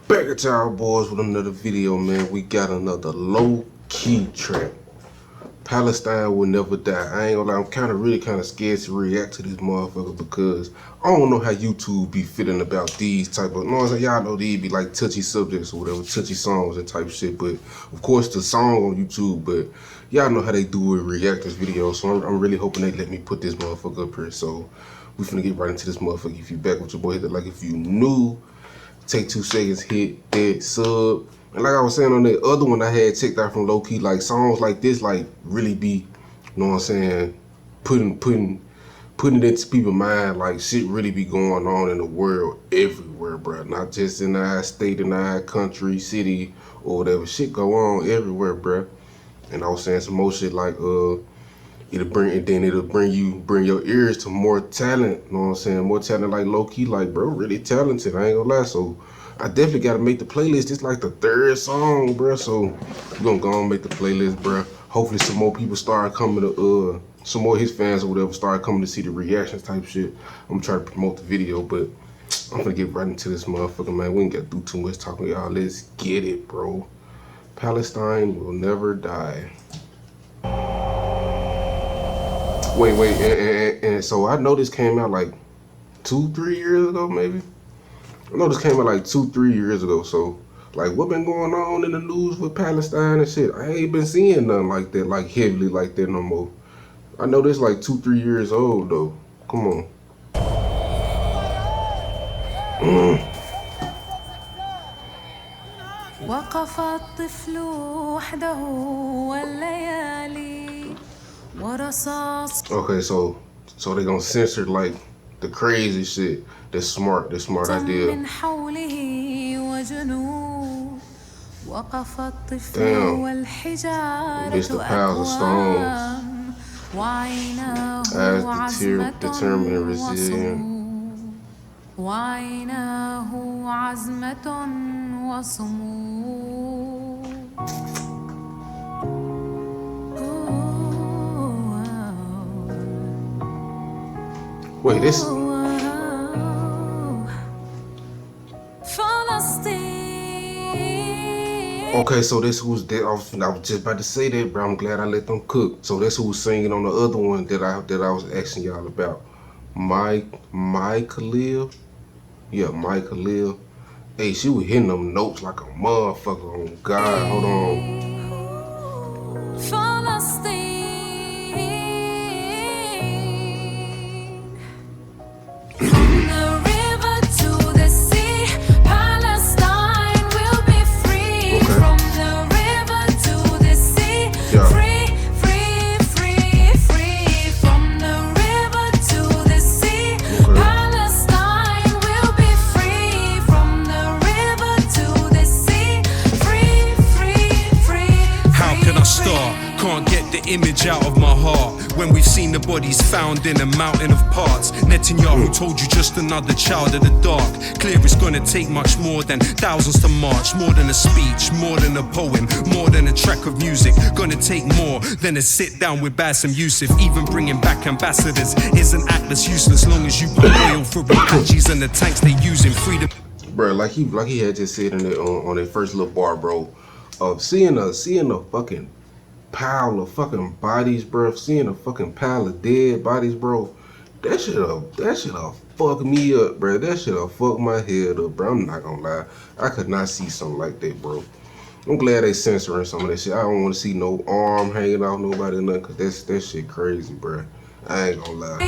Back at y'all boys with another video, man. We got another low-key track. Palestine will never die. I ain't gonna lie, I'm really scared to react to this motherfucker because I don't know how YouTube be feeling about these type of, y'all know these be like touchy subjects or whatever, touchy songs and type shit. But of course the song on YouTube, but y'all know how they do with reactors videos. So I'm really hoping they let me put this motherfucker up here. So we finna get right into this motherfucker. If you back with your boy, hit that like. If you new, take 2 seconds, hit that sub. And like I was saying on that other one I had checked out from Lowkey, like songs like this like really be, you know what I'm saying, putting it into people's mind, like shit really be going on in the world everywhere, bro. Not just in our state, in our country, city, or whatever. Shit go on everywhere, bro. And I was saying some more shit like it'll bring your ears to more talent, you know what I'm saying? More talent like Lowkey, like bro, really talented, I ain't gonna lie. So I definitely gotta make the playlist. It's like the 3rd song, bro. So we're gonna go and make the playlist, bro. Hopefully some more people start coming to some more of his fans or whatever start coming to see the reactions type shit. I'm gonna try to promote the video, but I'm gonna get right into this motherfucker, man. We ain't gotta do too much talking, y'all. Let's get it, bro. Palestine will never die. Wait, and so I know this came out like 2-3 years ago, maybe. I know this came out like 2-3 years ago. So like, what been going on in the news with Palestine and shit? I ain't been seeing nothing like that, like heavily like that no more. I know this like 2-3 years old though. Come on. وقف الطفل وحده والليالي ورصاص. Okay, so they gonna censor like the crazy shit. That's smart idea. من حوله وجنوب وقف الطفل Damn. والحجارة Mr. Piles of stones. وعيناه As determined and resilient. وعيناه عزمة وصمود. Wait, this. Okay, so this who's that? I was just about to say that, bro. I'm glad I let them cook. So that's who was singing on the other one that I was asking y'all about. Mike Khalil. Yeah, Mike Khalil. Hey, she was hitting them notes like a motherfucker. Oh God, hold on. Can't get the image out of my heart when we've seen the bodies found in a mountain of parts. Netanyahu told you just another child of the dark. Clear it's gonna take much more than thousands to march. More than a speech, more than a poem, more than a track of music. Gonna take more than a sit down with Bassem Youssef. Even bringing back ambassadors is an act that's useless long as you put oil for Apaches and the tanks they use in freedom. Bro, like he had just said in on that first little bar, bro. Seeing a fucking pile of fucking bodies, bro. Seeing a fucking pile of dead bodies, bro. That shit'll fuck me up, bro. That shit'll fuck my head up, bro. I'm not gonna lie. I could not see something like that, bro. I'm glad they censoring some of that shit. I don't want to see no arm hanging off nobody or nothing, cause that shit crazy, bro. I ain't gonna lie.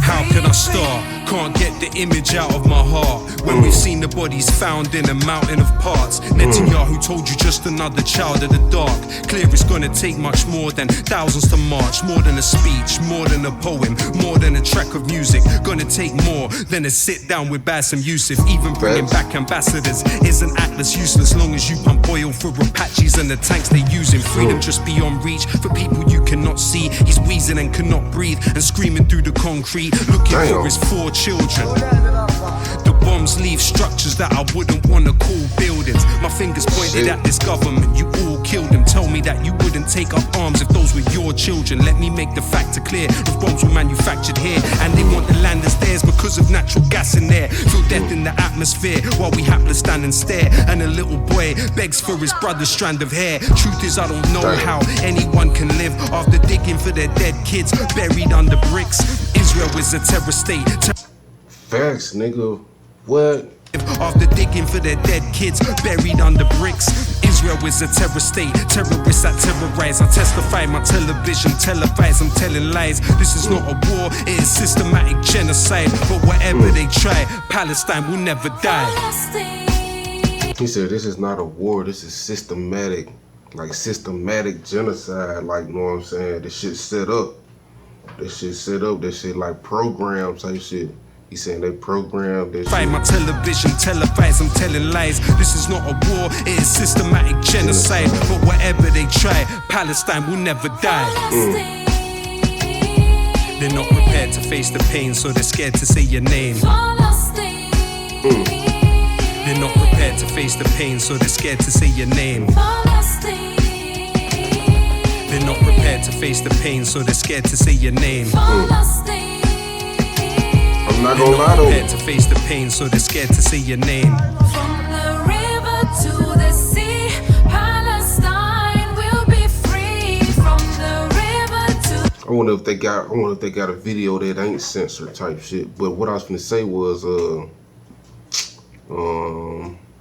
How can I start? Can't get the image out of my heart when we've seen the bodies found in a mountain of parts. Netanyahu told you just another child of the dark. Clear it's gonna take much more than thousands to march. More than a speech, more than a poem, more than a track of music. Gonna take more than a sit down with Bassem Youssef. Even bringing back ambassadors is an act that's useless long as you pump oil for Apaches and the tanks they use in freedom just beyond reach for people you cannot see. He's wheezing and cannot breathe and screaming through the concrete, looking for his 4 children. The Bombs leave structures that I wouldn't wanna call buildings. My fingers pointed at this government, you all killed them. Tell me that you wouldn't take up arms if those were your children. Let me make the factor clear, if bombs were manufactured here and they want the land as theirs because of natural gas in there. Feel death in the atmosphere while we hapless stand and stare. And a little boy begs for his brother's strand of hair. Truth is I don't know how anyone can live after digging for their dead kids buried under bricks. Israel is a terror state. Facts, nigga. What? After digging for their dead kids buried under bricks. Israel is a terror state, terrorists that terrorize. I testify my television, televise, I'm telling lies. This is not a war, it is systematic genocide. But whatever they try, Palestine will never die. He said this is not a war, this is systematic. Like systematic genocide, like, you know what I'm saying? This shit set up. This shit set up, this shit like program type shit. He saying they programmed this shit. My television, televise, I'm telling lies. This is not a war, it is systematic genocide. But whatever they try, Palestine will never die. They're not prepared to face the pain, so they're scared to say your name. They're not prepared to face the pain, so they're scared to say your name. They're not prepared to face the pain, so they're scared to say your name. I'm not gonna lie though. Prepared to face the pain, so they're scared to say your name. From the river to the sea, Palestine will be free. From the river to I wonder if they got a video that ain't censored type shit. But what I was gonna say was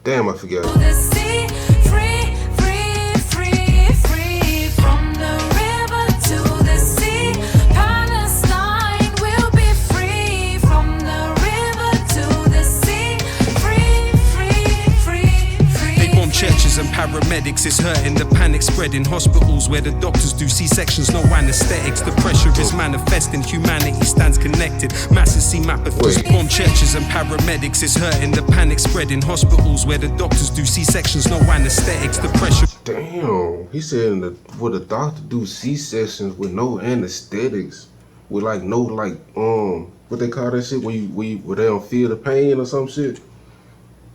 damn, I forgot. the sea, free, free, free, free. From the river to the sea, Palestine will be free. From the river to the sea, free, free, free, free. They bomb churches and paramedics, it's hurting, the panic spreading. Hospitals where the doctors do C-sections, no anesthetics. The pressure is manifesting, humanity stands connected. Masses seem apathetic. Bomb churches and paramedics, it's hurting, the panic spreading. Hospitals where the doctors do C-sections, no anesthetics. The pressure. Damn, he said would a doctor do C-sections with no anesthetics, with like no like what they call that shit where they don't feel the pain or some shit.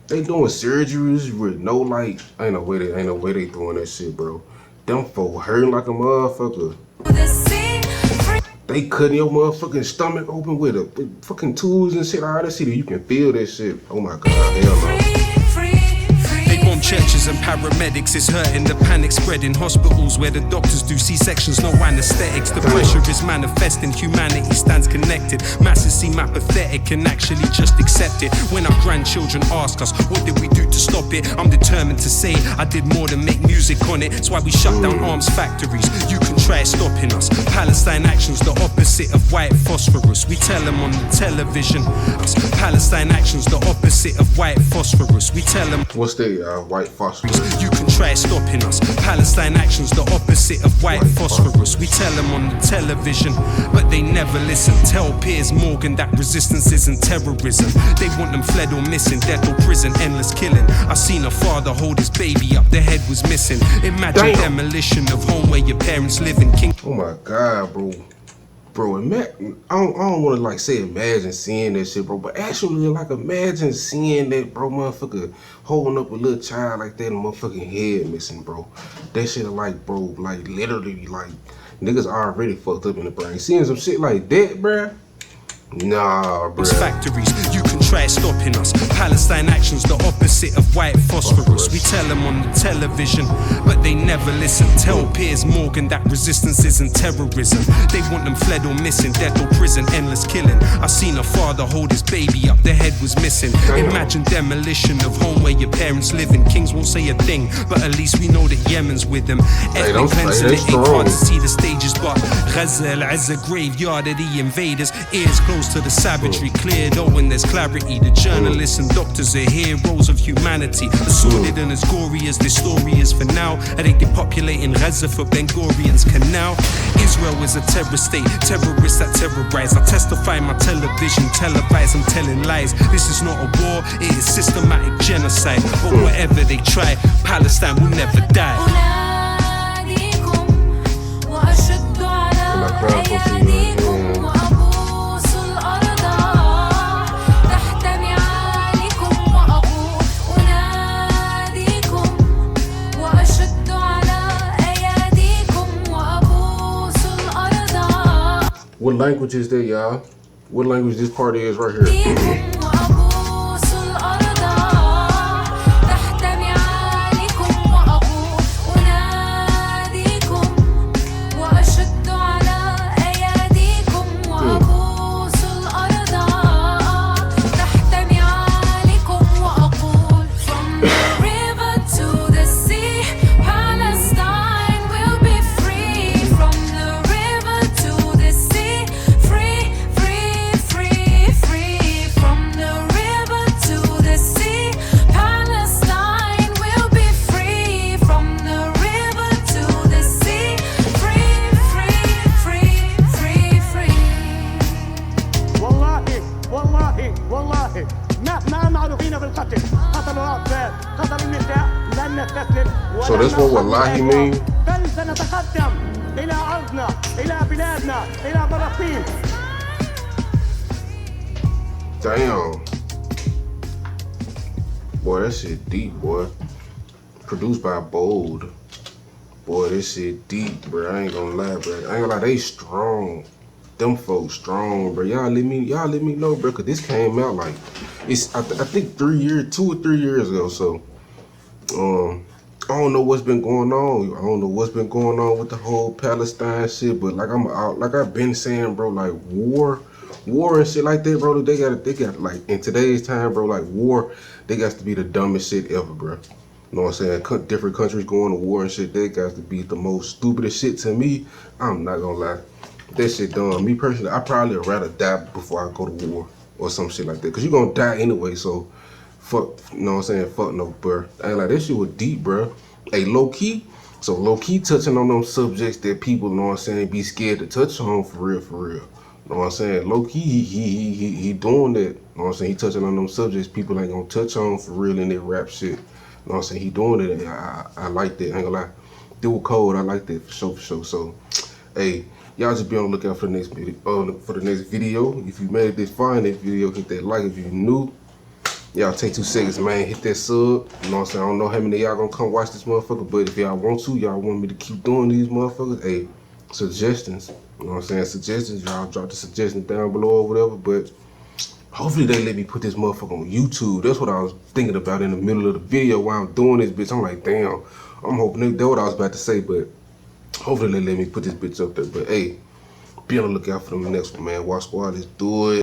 They doing surgeries with no like ain't no way they doing that shit, bro. Them folk hurting like a motherfucker. The sea, free. They cutting your motherfucking stomach open with fucking tools and shit. All that shit, you can feel that shit. Oh my god, hell no. They bomb churches and paramedics, it's hurting, the panic spreading. Hospitals where the doctors do C-sections, no anesthetics. The pressure is manifesting, humanity stands connected. Masses seem apathetic and actually just accept it. When our grandchildren ask us, what did we do to stop it? I'm determined to say, I did more than make music on it. It's why we shut down arms factories. You can try stopping us. Palestine action's the opposite of white phosphorus. We tell them on the television. Palestine action's the opposite of white phosphorus. We tell them. What's that, white phosphorus? You can try stopping us. Palestine action's the opposite of white phosphorus. We tell them on the television, but they never listen. Tell Piers Morgan that resistance isn't terrorism. They want them fled or missing, death or prison, endless killing. I seen a father hold his baby up, the head was missing. Imagine demolition of home where your parents live in King. Oh my god, bro. Bro, I don't want to like say imagine seeing that shit, bro, but actually like imagine seeing that, bro, motherfucker holding up a little child like that and motherfucking head missing, bro. That shit like, bro, like literally like niggas already fucked up in the brain. Seeing some shit like that, bruh. Nah, bro. Factories, you can try stopping us. Palestine action's the opposite of white phosphorus. We tell them on the television, but they never listen. Tell Piers Morgan that resistance isn't terrorism. They want them fled or missing, death or prison, endless killing. I seen a father hold his baby up, the head was missing. Imagine demolition of home where your parents live in. Kings won't say a thing, but at least we know that Yemen's with them. Ethnic cleansing, it ain't hard to see the stages, but Gaza, Al-Azza graveyard of the invaders. Ears closed to the savagery, cleared out when there's clarity. The journalists and doctors are heroes of humanity. As sordid and as gory as this story is for now, are they depopulating Gaza for Ben Gurion's canal? Israel is a terror state, terrorists that terrorize. I testify my television, televise, I'm telling lies. This is not a war, it is systematic genocide. But whatever they try, Palestine will never die. What language is that, y'all? What language this part is right here? بيكم وأبوس الأرض تحت نعالكم وأقول أناديكم وأشد على أياديكم وأبوس الأرض تحت نعالكم وأقول From the river to the sea Palestine will be free From the river to the sea Free, free, free, free From the river to the sea Palestine will be free From the river to the sea Free, free, free, free, free والله ما معروفين بالقتل قتلوا الأطفال قتلوا النساء لن نستسلم So that's what wallahi mean? بل سنتقدم إلى أرضنا إلى بلادنا إلى فلسطين Damn. Boy, that shit deep, boy. Produced by Bold. Boy, this shit deep, bro. I ain't gonna lie, bro. I ain't gonna lie, they strong. Them folks strong, bro. Y'all let me know, bro, cause this came out like it's I think 2 or 3 years ago. So I don't know what's been going on. I don't know what's been going on with the whole Palestine shit, but like I've been saying, bro, like war and shit like that, bro. They got like in today's time, bro, like war, they got to be the dumbest shit ever, bro. You know what I'm saying? Different countries going to war and shit, they got to be the most stupidest shit to me. I'm not gonna lie. That shit dumb. Me personally, I probably would rather die before I go to war or some shit like that. Cause you gonna die anyway, so fuck, you know what I'm saying? Fuck no, bro. I ain't like, that shit was deep, bro. Hey, Lowkey. So Lowkey touching on them subjects that people, you know what I'm saying, be scared to touch on for real, for real. You know what I'm saying? Lowkey, he doing that. You know what I'm saying? He touching on them subjects people ain't gonna touch on for real in their rap shit. You know what I'm saying? He doing it. I like that. I ain't gonna lie. Dual code, I like that for sure. So, hey, y'all just be on the lookout for the next video. If you made it this far in this video, hit that like. If you new, y'all take 2 seconds, man. Hit that sub. You know what I'm saying? I don't know how many of y'all gonna come watch this motherfucker, but if y'all want to, y'all want me to keep doing these motherfuckers, hey, suggestions. You know what I'm saying? Suggestions, y'all drop the suggestions down below or whatever, but hopefully they let me put this motherfucker on YouTube. That's what I was thinking about in the middle of the video while I'm doing this, bitch. I'm like, damn. I'm hoping that's what I was about to say, but hopefully they let me put this bitch up there. But hey, be on the lookout for the next one, man. Watch Squad, let's do it.